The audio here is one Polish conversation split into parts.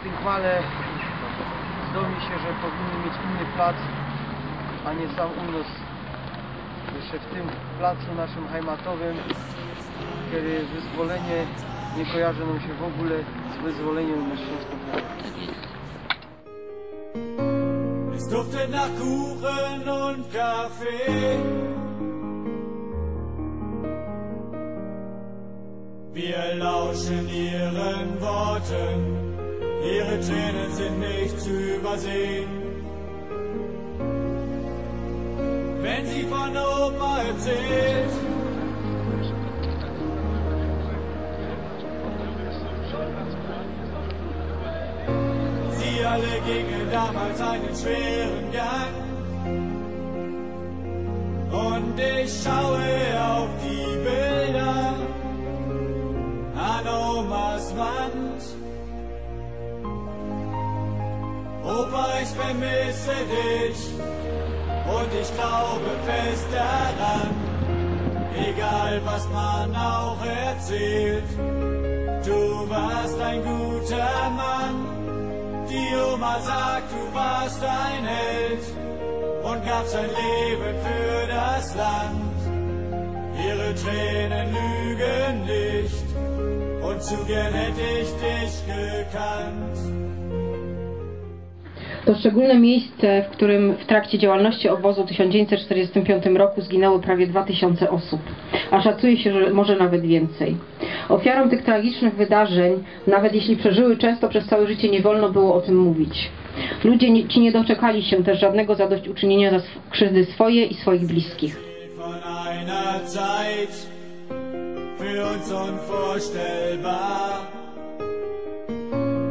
tym chwale zdomi się, że powinny mieć inny plac, a nie sam unos jeszcze w tym placu naszym heimatowym, kiedy wyzwolenie nie kojarzy nam się w ogóle z wyzwoleniem na Śląską. Es duftet nach Kuchen und Kaffee. Wir lauschen ihren Worten, ihre Tränen sind nicht zu übersehen. Wenn sie von Opa erzählt, sie alle gingen damals einen schweren Gang. Und ich schaue auf die Bilder an Omas Wand. Opa, ich vermisse dich und ich glaube fest daran, egal was man auch erzählt, du warst ein guter Mann. Die Oma sagt, du warst ein Held und gab sein Leben für das Land. Ihre Tränen lügen nicht und zu gern hätte ich dich gekannt. To szczególne miejsce, w którym w trakcie działalności obozu w 1945 roku zginęło prawie 2000 osób, a szacuje się, że może nawet więcej. Ofiarom tych tragicznych wydarzeń, nawet jeśli przeżyły, często przez całe życie nie wolno było o tym mówić. Ludzie ci nie doczekali się też żadnego zadośćuczynienia za krzywdy swoje i swoich bliskich.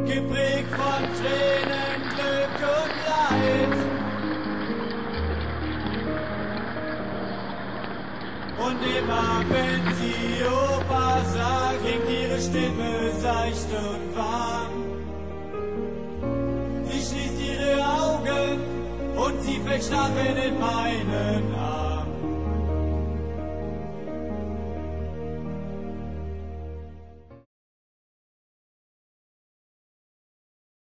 Geprägt von Tränen, Glück und Leid. Und immer wenn sie Opa sagt, klingt ihre Stimme seicht und warm. Sie schließt ihre Augen und sie fällt schlafen in meinen Arm.